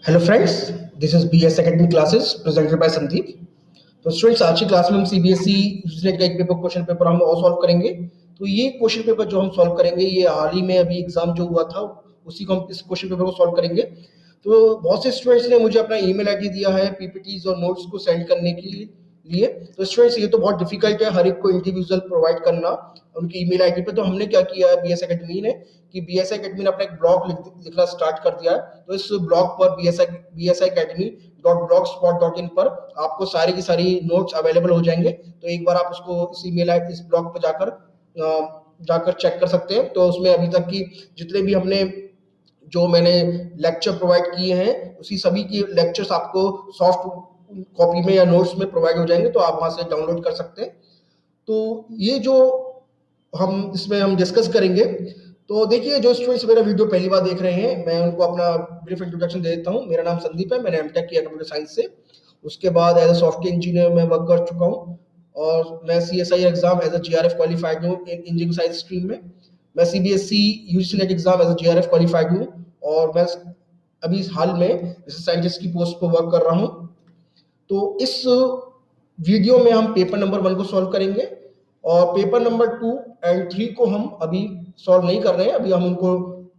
Hello friends, this is BS academy classes presented by Sandeep. तो students, आज की class में हम सीबीएसई यूजीसी का एक क्वेश्चन पेपर हम और सॉल्व करेंगे। तो ये क्वेश्चन पेपर जो हम सॉल्व करेंगे, ये हाल ही में अभी एग्जाम जो हुआ था उसी को हम इस क्वेश्चन पेपर को सॉल्व करेंगे। तो बहुत से स्टूडेंट्स ने मुझे अपना ईमेल आईडी दिया है पीपीटीज और नोट्स को सेंड करने के लिए। तो स्टूडेंट्स, ये तो बहुत डिफिकल्ट है हर एक को इंडिविजुअल प्रोवाइड करना उनकी ईमेल आईडी पे। तो हमने क्या किया है बीएस एकेडमी ने कि बीएसआई एकेडमी ने अपना एक ब्लॉग लिखना स्टार्ट कर दिया है। तो इस ब्लॉग पर बीएसआई एकेडमी .blogspot.in पर आपको सारी की सारी नोट्स अवेलेबल हो जाएंगे। तो एक बार आप उसको इस ईमेल आईडी इस ब्लॉग पर जाकर चेक कर सकते हैं। तो उसमें अभी तक की जितने भी हमने जो मैंने लेक्चर प्रोवाइड किए हैं उसी सभी की लेक्चर्स आपको सॉफ्ट कॉपी में या नोट्स में प्रोवाइड हो जाएंगे। तो आप वहां से डाउनलोड कर सकते हैं। तो ये जो हम डिस्कस करेंगे, तो देखिए, जो स्टूडेंट्स मेरा वीडियो पहली बार देख रहे हैं, मैं उनको अपना ब्रीफ इंट्रोडक्शन दे देता हूँ। मेरा नाम संदीप है, मैंने एमटेक किया कंप्यूटर साइंस से। उसके बाद एज अ सॉफ्टवेयर इंजीनियर मैं वर्क कर चुका हूँ और मैं CSI exam as a JRF qualified हूँ इंजीनियरिंग साइंस स्ट्रीम में। मैं CBSE UGC NET exam as a JRF qualified हूँ और मैं अभी हाल में जैसे साइंटिस्ट की पोस्ट पर वर्क कर रहा हूँ। तो इस वीडियो में हम पेपर नंबर 1 को सॉल्व करेंगे और पेपर नंबर 2 एंड 3 को हम अभी सॉल्व नहीं कर रहे हैं। अभी हम उनको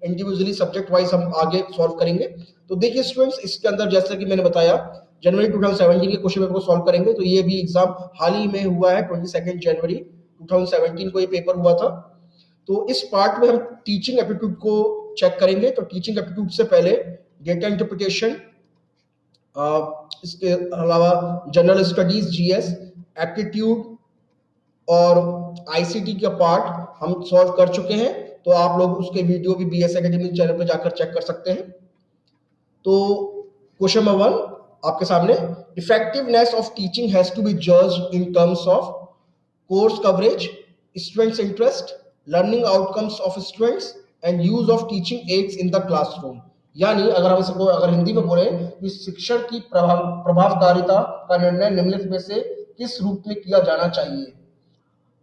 इंडिविजुअली सब्जेक्ट वाइज हम आगे सॉल्व करेंगे। तो देखिए स्टूडेंट्स, इसके अंदर जैसा कि मैंने बताया, जनवरी 2017 के क्वेश्चन पेपर को सॉल्व करेंगे। तो ये भी एग्जाम हाल ही में हुआ है, 22 जनवरी 2017 को ये पेपर हुआ था। तो इस पार्ट में हम टीचिंग एप्टीट्यूड को चेक करेंगे। तो टीचिंग एप्टीट्यूड से पहले डेटा इंटरप्रिटेशन, इसके अलावा जनरल स्टडीज जीएस, एप्टीट्यूड और आईसीटी का पार्ट हम सॉल्व कर चुके हैं। तो आप लोग उसके वीडियो भी बीएस एकेडमी चैनल पर जाकर चेक कर सकते हैं। तो क्वेश्चन नंबर 1 आपके सामने, effectiveness of teaching has to be judged in terms of course coverage, students interest, learning outcomes of students and use of teaching aids in the classroom. यानी अगर हम इसको अगर हिंदी में बोले कि शिक्षण की प्रभावकारिता का निर्णय निम्नलिखित में से किस रूप में किया जाना चाहिए।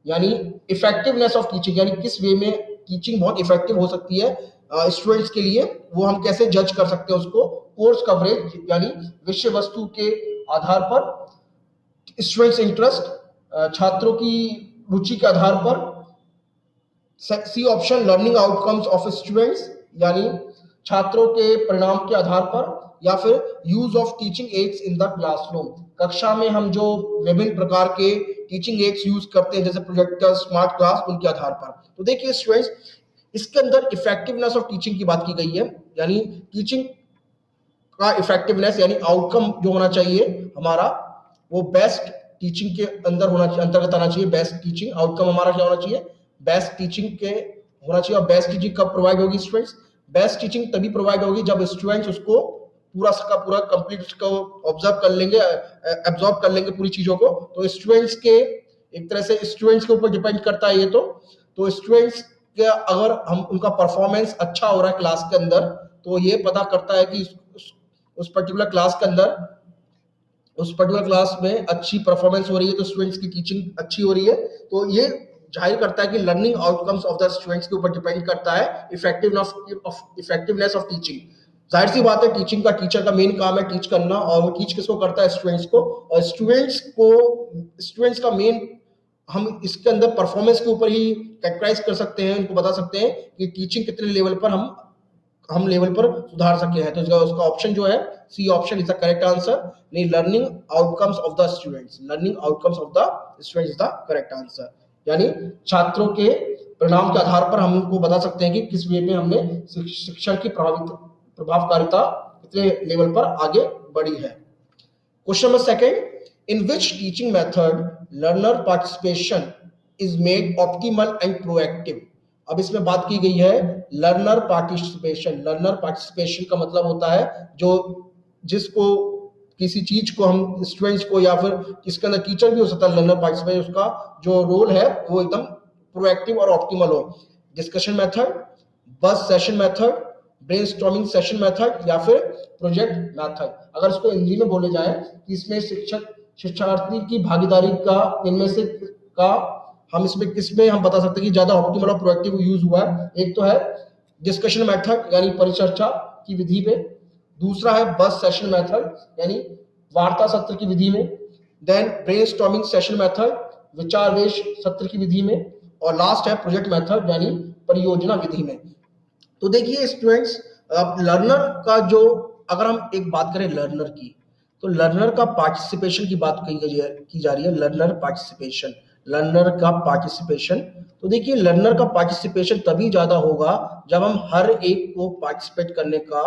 यानी इफेक्टिवनेस ऑफ टीचिंग, यानी किस वे में टीचिंग बहुत इफेक्टिव हो सकती है स्टूडेंट्स के लिए, वो हम कैसे जज कर सकते हैं उसको। कोर्स कवरेज यानी विषय वस्तु के आधार पर, स्टूडेंट्स इंटरेस्ट छात्रों की रुचि के आधार पर, C option learning outcomes of students यानी छात्रों के परिणाम के आधार पर, या फिर use of teaching aids in the classroom, कक्षा में हम जो विभिन्न प्रकार के टीचिंग एड्स यूज करते हैं जैसे प्रोजेक्टर, स्मार्ट क्लास, उनके आधार पर। तो देखिए स्टूडेंट्स, इसके अंदर इफेक्टिवनेस ऑफ टीचिंग की बात की गई है। यानी टीचिंग का इफेक्टिवनेस यानी आउटकम जो होना चाहिए हमारा, वो बेस्ट टीचिंग के अंदर होना चाहिए, अंतर्गत आना चाहिए। बेस्ट टीचिंग आउटकम हमारा क्या होना चाहिए, बेस्ट टीचिंग के होना चाहिए। और बेस्ट टीचिंग कब प्रोवाइड होगी स्टूडेंट्स, बेस्ट टीचिंग तभी प्रोवाइड होगी जब स्टूडेंट्स उसको पूरा का पूरा कंप्लीट उसको ऑब्जर्व कर लेंगे, एब्जॉर्ब कर लेंगे पूरी चीजों को। तो स्टूडेंट्स के एक तरह से स्टूडेंट्स के ऊपर डिपेंड करता है ये। तो स्टूडेंट्स के अगर हम उनका परफॉर्मेंस अच्छा हो रहा है क्लास के अंदर, तो ये पता करता है कि उस पर्टिकुलर क्लास के अंदर, उस पर्टिकुलर क्लास में अच्छी परफॉर्मेंस हो रही है, तो स्टूडेंट्स की टीचिंग अच्छी हो रही है। तो ये जाहिर करता है कि learning outcomes of the students के ऊपर डिपेंड करता है इफेक्टिवनेस ऑफ टीचिंग। जाहिर सी बात है, टीचिंग का टीचर का मेन काम है टीच करना, और वो टीच किसको करता है, स्टूडेंट्स को। और स्टूडेंट्स का मेन, हम इसके अंदर परफॉर्मेंस के ऊपर ही कैटेगराइज कर सकते हैं, उनको बता सकते हैं कि टीचिंग कितने लेवल पर हम लेवल पर सुधार सके हैं। तो उसका ऑप्शन जो है C option is the correct answer. नहीं, learning outcomes of the students, learning outcomes of the students is the correct answer. यानी छात्रों के परिणाम के आधार पर हम उनको बता सकते हैं कि किस वे में हमने शिक्षण की प्रभावकारिता कितने लेवल पर आगे बढ़ी है। Question number 2, in which teaching method learner participation is made optimal and proactive. अब इसमें बात की गई है लर्नर पार्टिसिपेशन। लर्नर पार्टिसिपेशन का मतलब होता है जो जिसको किसी चीज को हम स्टूडेंट्स को, या फिर इसके अंदर टीचर भी हो सकता है लर्नर पार्टिसिपेशन, उसका जो रोल है वो एकदम प्रोएक्टिव और ऑप्टिमल हो। डिस्कशन मेथड, बस session method, brainstorming session method, या फिर प्रोजेक्ट मेथड। अगर इसको हिंदी में बोले जाए कि इसमें शिक्षार्थी की भागीदारी का, इनमें से का हम इसमें किसमें हम बता सकते हैं कि ज्यादा ऑप्टिमल और प्रोएक्टिव यूज हुआ है। एक तो है डिस्कशन मेथड यानी परिचर्चा की विधि पे, दूसरा है बस सेशन मेथड यानी वार्ता सत्र की विधि में, देन ब्रेनस्टॉर्मिंग सेशन मेथड विचार वेश सत्र की विधि में, और लास्ट है प्रोजेक्ट मेथड यानी परियोजना विधि में। तो देखिए स्टूडेंट्स, लर्नर का जो, अगर हम एक बात करें लर्नर की, तो लर्नर का पार्टिसिपेशन की बात की जा रही है। लर्नर का पार्टिसिपेशन, तो देखिए लर्नर का पार्टिसिपेशन तभी ज्यादा होगा जब हम हर एक को पार्टिसिपेट करने का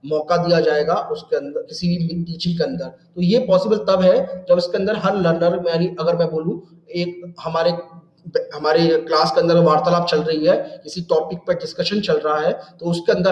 मौका दिया जाएगा उसके अंदर, किसी भी टीचिंग के अंदर। तो ये पॉसिबल तब है जब इसके अंदर हर लर्नर, यानी अगर मैं बोलूं एक हमारे क्लास के अंदर वार्तालाप चल रही है, किसी टॉपिक पर डिस्कशन चल रहा है, तो उसके अंदर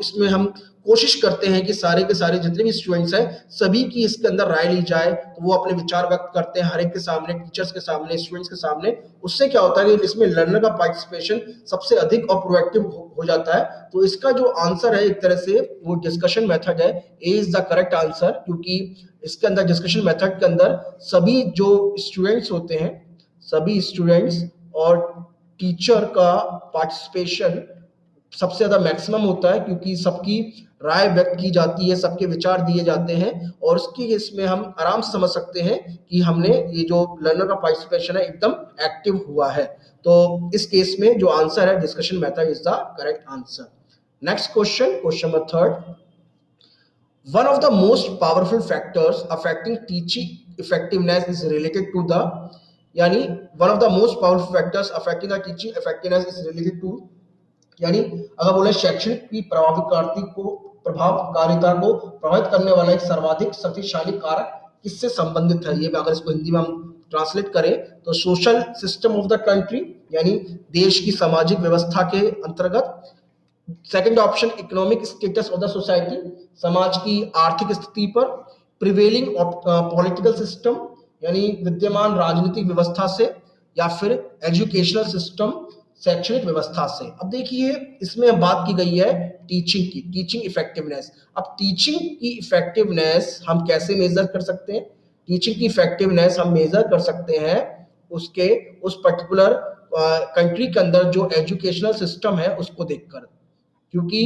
इसमें हम कोशिश करते हैं कि सारे के सारे जितने भी स्टूडेंट्स हैं सभी की इसके अंदर राय ली जाए, तो वो अपने विचार व्यक्त करते हैं हर एक के सामने, टीचर्स के सामने, स्टूडेंट्स के सामने। उससे क्या होता है कि इसमें लर्नर का पार्टिसिपेशन सबसे अधिक और प्रोएक्टिव हो जाता है। तो इसका जो आंसर है एक तरह से वो डिस्कशन मेथड है, ए इज द करेक्ट आंसर, क्योंकि इसके अंदर डिस्कशन मेथड के अंदर सभी जो स्टूडेंट्स होते हैं, सभी स्टूडेंट्स और टीचर का पार्टिसिपेशन सबसे ज्यादा मैक्सिमम होता है, क्योंकि सबकी राय व्यक्त की जाती है, सबके विचार दिए जाते हैं, और उसकी इसमें हम आराम से समझ सकते हैं कि हमने ये जो लर्नर का पार्टिसिपेशन है एकदम एक्टिव हुआ है। तो इस केस में जो आंसर है discussion method is the correct answer. Next question, question number third, one of the most powerful factors affecting teaching effectiveness is related to the, यानी one of the most powerful factors affecting the teaching effectiveness is related to, यानी अगर बोले शैक्षणिक की प्रभावकारिता को प्रभावित करने वाला एक सर्वाधिक शक्तिशाली कारक किससे संबंधित है। ये अगर इसको हिंदी में हम ट्रांसलेट करें तो social system of the country, यानी देश की सामाजिक व्यवस्था के अंतर्गत। Second option, economic status of the society, समाज की आर्थिक स्थिति पर। प्रिवेलिंग पॉलिटिकल सिस्टम, यानी विद्यमान राजनीतिक व्यवस्था से, या फिर एजुकेशनल सिस्टम, शैक्षणिक व्यवस्था से। अब देखिए इसमें बात की गई है टीचिंग की, टीचिंग इफेक्टिवनेस। अब टीचिंग की इफेक्टिवनेस हम कैसे मेजर कर सकते हैं? टीचिंग की इफेक्टिवनेस हम मेजर कर सकते हैं उसके उस पर्टिकुलर कंट्री के अंदर जो एजुकेशनल सिस्टम है उसको देखकर, क्योंकि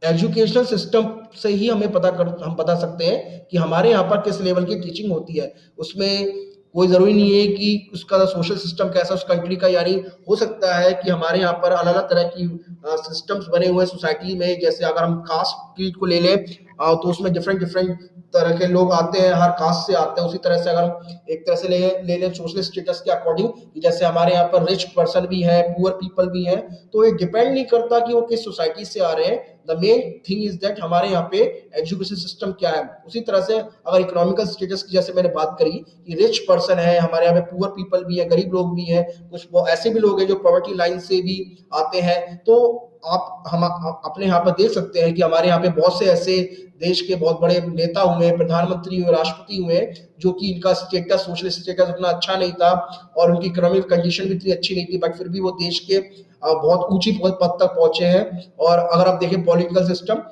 एजुकेशनल सिस्टम से ही हम बता सकते हैं कि हमारे यहाँ पर किस लेवल की टीचिंग होती है। उसमें कोई जरूरी नहीं है कि उसका सोशल सिस्टम कैसा उस कंट्री का, यानी हो सकता है कि हमारे यहाँ पर अलग अलग तरह की सिस्टम्स बने हुए हैं सोसाइटी में। जैसे अगर हम कास्ट की को ले लें तो उसमें डिफरेंट डिफरेंट तरह के लोग आते हैं, हर कास्ट से आते हैं। उसी तरह से अगर हम एक तरह से ले लें सोशल स्टेटस के अकॉर्डिंग, जैसे हमारे यहाँ पर रिच पर्सन भी है, पुअर पीपल भी है, तो ये डिपेंड नहीं करता कि वो किस सोसाइटी से आ रहे हैं। The main thing is that हमारे यहाँ पे एजुकेशन सिस्टम क्या है। उसी तरह से अगर इकोनॉमिकल स्टेटस की जैसे मैंने बात करी कि रिच पर्सन है, हमारे यहाँ पे पुअर पीपल भी है, गरीब लोग भी हैं, कुछ ऐसे भी लोग हैं जो पॉवर्टी लाइन से भी आते हैं। तो आप अपने यहाँ पर देख सकते हैं कि हमारे यहाँ पे बहुत से ऐसे देश के बहुत बड़े नेता हुए, प्रधानमंत्री हुए, राष्ट्रपति हुए, जो कि इनका स्टेटस, सोशल स्टेटस उतना अच्छा नहीं था और उनकी इकोनॉमिक कंडीशन भी इतनी अच्छी नहीं थी, बट फिर भी वो देश के बहुत ऊंची पद तक पहुंचे हैं। और अगर आप देखें पॉलिटिकल सिस्टम,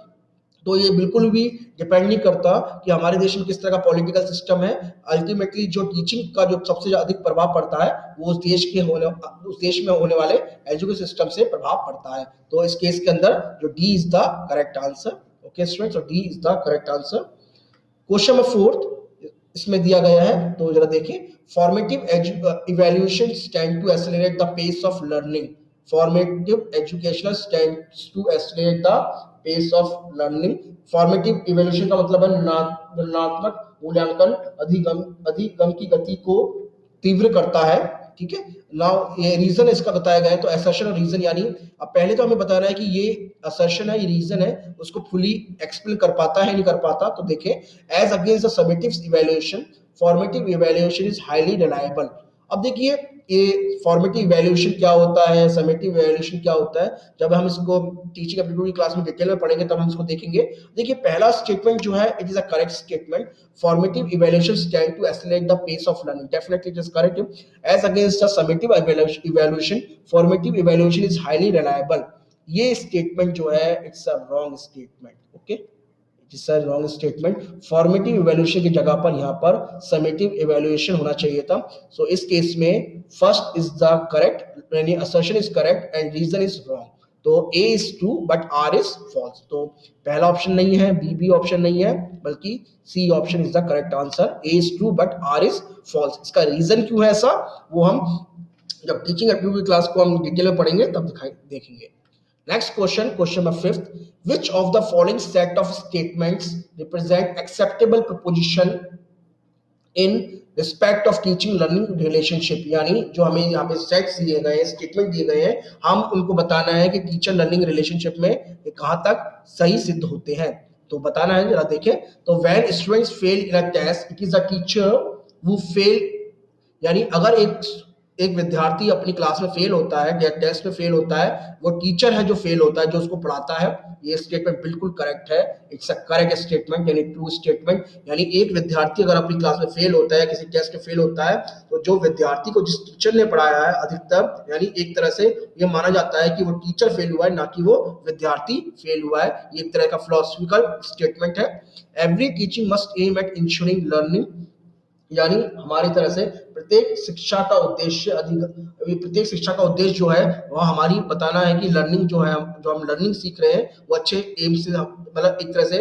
तो ये बिल्कुल भी डिपेंड नहीं करता कि हमारे देश में किस तरह का पॉलिटिकल सिस्टम है। अल्टीमेटली जो टीचिंग का जो सबसे अधिक प्रभाव पड़ता है वो उस देश में होने वाले एजुकेशन सिस्टम से प्रभाव पड़ता है। तो इस केस के अंदर जो D is the correct answer. Okay students, so D is the correct answer. Question number fourth इसमें दिया गया है, तो जरा देखिए, formative evaluation stand to accelerate the pace of learning. Formative educational stands to accelerate the pace of learning. Formative evaluation का मतलब है निर्णयात्मक मूल्यांकन अधिगम की गति को तीव्र करता है। ठीक है, नाउ ये रीजन इसका बताया गया है, तो असर्शन और रीजन, यानी अब पहले तो हमें बता रहा है कि ये असर्शन है, ये रीजन है, उसको फुली एक्सप्लेन कर पाता है नहीं कर पाता। तो देखें, as against the summative evaluation, formative evaluation is highly reliable. अब देखिए ये फॉर्मेटिव इवैल्यूएशन क्या होता है, समेटिव इवैल्यूएशन क्या होता है, जब हम इसको टीचिंग एप्टीट्यूड की क्लास में डिटेल में पढ़ेंगे तब हम इसको देखेंगे। देखिए पहला स्टेटमेंट जो है it is a correct statement, formative evaluation stand to accelerate the pace of learning, definitely it is correct. As against the summative evaluation, formative evaluation is highly reliable. ये स्टेटमेंट जो है it's a wrong statement. Okay, it's a wrong statement. Formative evaluation की जगह पर यहाँ पर summative evaluation होना चाहिए था। सो इस केस में फर्स्ट इज द करेक्ट, यानी assertion is correct and reason is wrong. तो A is true but R is false. तो पहला ऑप्शन नहीं है, B भी ऑप्शन नहीं है, बल्कि C option is the correct answer. A is true but R is false. इसका रीजन क्यों है ऐसा, वो हम जब टीचिंग एप्टीट्यूड क्लास को हम डिटेल में पढ़ेंगे तब देखेंगे. Next question, question number 5th. Which of the following set of statements represent acceptable proposition in respect of teaching learning relationship? यानी जो हमें यहाँ पे सेट्स दिए गए हैं, स्टेटमेंट दिए गए हैं, हम उनको बताना है कि टीचर लर्निंग रिलेशनशिप में ये कहाँ तक सही सिद्ध होते हैं. तो बताना है, जरा देखें. तो when students fail in a test, it is a teacher who fail. यानी अगर एक विद्यार्थी अपनी क्लास में फेल होता है या टेस्ट में फेल होता है, वो टीचर है जो फेल होता है, जो उसको पढ़ाता है. ये स्टेटमेंट बिल्कुल करेक्ट है. इट्स अ करेक्ट स्टेटमेंट, यानी ट्रू स्टेटमेंट. यानी एक विद्यार्थी अगर अपनी क्लास में फेल होता है, किसी टेस्ट में फेल होता है, तो जो विद्यार्थी को जिस टीचर ने पढ़ाया है अधिकतर, यानी एक तरह से ये माना जाता है कि वो टीचर फेल हुआ है, ना कि वो विद्यार्थी फेल हुआ है. ये एक तरह का फिलोसफिकल स्टेटमेंट है. Every teaching must aim at ensuring learning. यानी हमारी तरह से प्रत्येक शिक्षा का उद्देश्य जो है वह हमारी बताना है कि लर्निंग जो है, जो हम लर्निंग सीख रहे हैं, वो अच्छे एम से, मतलब एक तरह से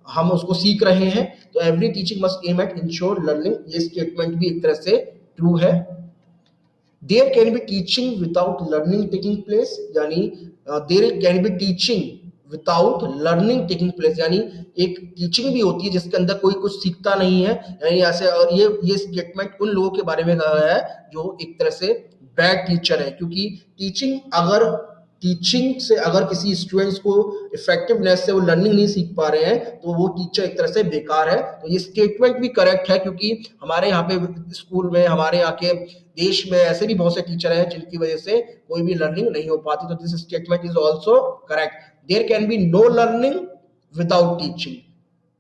हम उसको सीख रहे हैं. तो every teaching must aim at ensure learning, ये स्टेटमेंट भी एक तरह से ट्रू है. There can be teaching without learning taking place. यानी there can be teaching without learning taking place. यानी एक टीचिंग भी होती है जिसके अंदर कोई कुछ सीखता नहीं है. यानी ऐसे, और ये स्टेटमेंट उन लोगों के बारे में कहा गया है जो एक तरह से बैड टीचर है. क्योंकि टीचिंग से अगर किसी स्टूडेंट्स को इफेक्टिवनेस से वो लर्निंग नहीं सीख पा रहे हैं, तो वो टीचर एक तरह से बेकार है. तो ये स्टेटमेंट भी करेक्ट है, क्योंकि हमारे यहाँ पे स्कूल में, हमारे यहाँ के देश में ऐसे भी बहुत से टीचर हैं जिनकी वजह से कोई भी लर्निंग नहीं हो पाती. तो this statement is also correct. There can be no learning without teaching.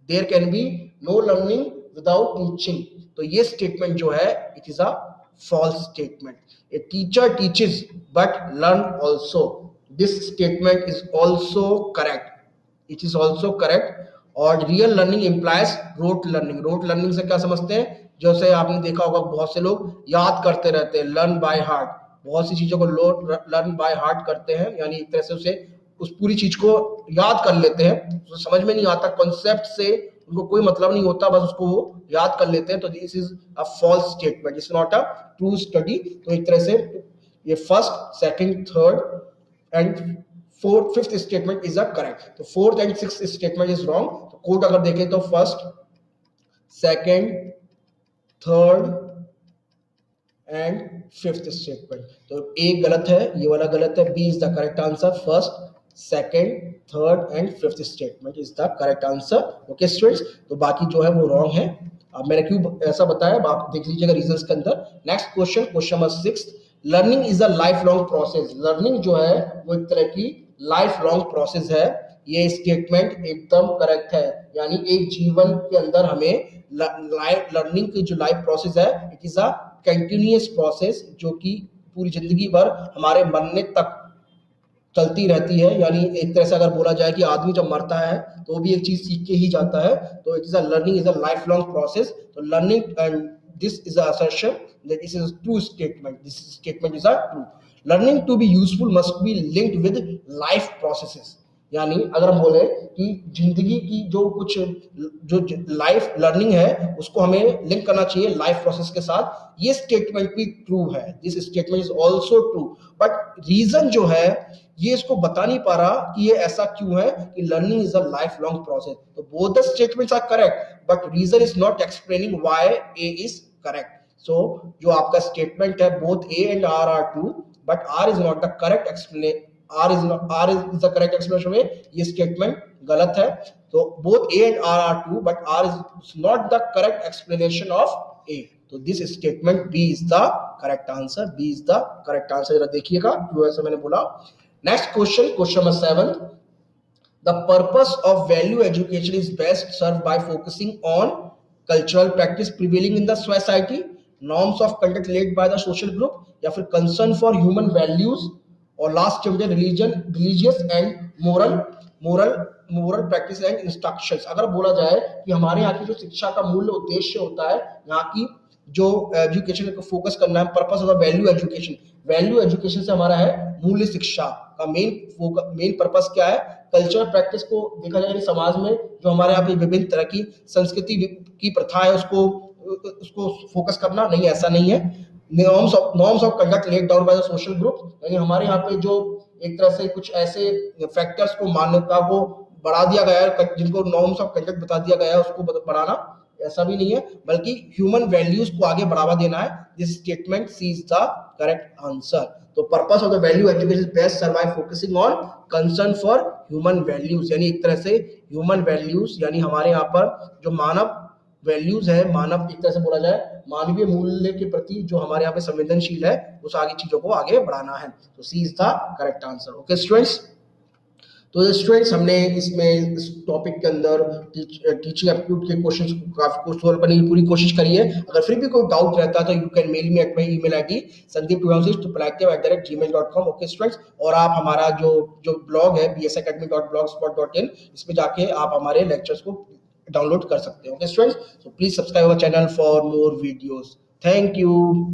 There can be no learning without teaching. तो ये स्टेटमेंट जो है, it is a false statement. A teacher teaches but learn also. This statement is also correct. It is also correct. और real learning implies rote learning. rote learning से क्या समझते हैं? जैसे आपने देखा होगा बहुत से लोग याद करते रहते हैं, learn by heart. बहुत सी चीजों को learn by heart करते हैं, यानी एक तरह से उसे उस पूरी चीज को याद कर लेते हैं. तो समझ में नहीं आता, कॉन्सेप्ट से उनको कोई मतलब नहीं होता, बस उसको वो याद कर लेते हैं. तो this is a false statement, it's not a true study. तो एक तरह से ये first, second, third and fourth, fifth statement is a correct. तो fourth and sixth statement is wrong. तो कोड अगर देखें तो first, second, third and fifth statement. तो ए गलत है, ये वाला गलत है. B is the correct answer. First, second, third and fifth statement is the correct answer. Okay students, तो बाकी जो है वो रॉन्ग है. अब मैंने क्यों ऐसा बताया आप देख लीजिएगा रीजंस के अंदर. Next question, question number 6. Learning is a life long process. Learning जो है वो एक तरह की लाइफ लॉन्ग प्रोसेस है. ये स्टेटमेंट एकदम करेक्ट है. यानी एक जीवन के अंदर हमें लर्निंग की जो लाइफ प्रोसेस है, it is a continuous process, जो कि पूरी जिंदगी भर हमारे मरने तक चलती रहती है. यानी एक तरह से अगर बोला जाए कि आदमी जब मरता है तो भी एक चीज सीख के ही जाता है. तो it is a learning is a life long process. तो learning, and this is a assertion that this is true statement. This statement is a true. Learning to be useful must be linked with life processes. यानी अगर हम बोले कि जिंदगी की जो कुछ जो लाइफ लर्निंग है उसको हमें लिंक करना चाहिए लाइफ प्रोसेस के साथ, ये स्टेटमेंट भी ट्रू है. This statement is also true. But reason जो है ये इसको बता नहीं पा रहा कि ये ऐसा क्यों है कि learning is a life long process. तो both the statements are correct, but reason is not explaining why A is correct. So जो आपका स्टेटमेंट है, both A and R are true, but R is not the correct explanation. R is the correct explanation में ये statement गलत है. तो both A and R are true, but R is not the correct explanation of A. तो this statement B is the correct answer. B is the correct answer. जरा देखिएगा जो ऐसा मैंने बोला. Next question, question number 7. The purpose of value education is best served by focusing on cultural practice prevailing in the society, norms of conduct laid by the social group, या फिर concern for human values, और last chapter religious and moral practice and instructions. अगर बोला जाए कि हमारे यहाँ की जो शिक्षा का मूल उद्देश्य होता है, यहाँ की जो एजुकेशन को फोकस करना है, purpose of the value education. Value education से हमारा है मूल्य शिक्षा का मेन पर्पस क्या है? कल्चर प्रैक्टिस को देखा जाए समाज में जो हमारे यहाँ पे विभिन्न तरह की संस्कृति की प्रथा है उसको उसको फोकस करना, नहीं ऐसा नहीं है। Norms of conduct laid down by the social group, यानी हमारे यहाँ पे जो एक तरह से कुछ ऐसे फैक्टर्स को, मान्यता को बढ़ा दिया गया है, जिनको नॉर्म्स ऑफ कंडक्ट बता दिया गया है उसको बढ़ाना, ऐसा भी नहीं है, बल्कि ह्यूमन वैल्यूज को आगे बढ़ावा देना है। This statement C is the correct answer. तो purpose of the value education best survive focusing on concern for human values, यानी एक तरह से ह्यूमन वैल्यूज, यानी हमारे यहाँ पर जो मानव वैल्यूज है, मानव एक तरह से बोला जाए मानवीय मूल्य के प्रति जो हमारे यहाँ पे संवेदनशील है, उस आगे चीजों को आगे बढ़ाना है। तो C is the correct answer. Okay students, तो स्टूडेंट्स हमने इसमें इस टॉपिक के अंदर टीचिंग एप्टीट्यूड के क्वेश्चंस को काफी कुछ सॉल्व करने की पूरी कोशिश करी है। अगर फिर भी कोई डाउट रहता है तो you can mail me at my email ID sandeep216@gmail.com। Okay students, और आप हमारा जो जो ब्लॉग है bsacademy.blogspot.in, इस पे जाके आप हमारे लेक्चर्स को डाउनलोड कर सकते हैं। Okay students, so please subscribe our channel for more videos. Thank you.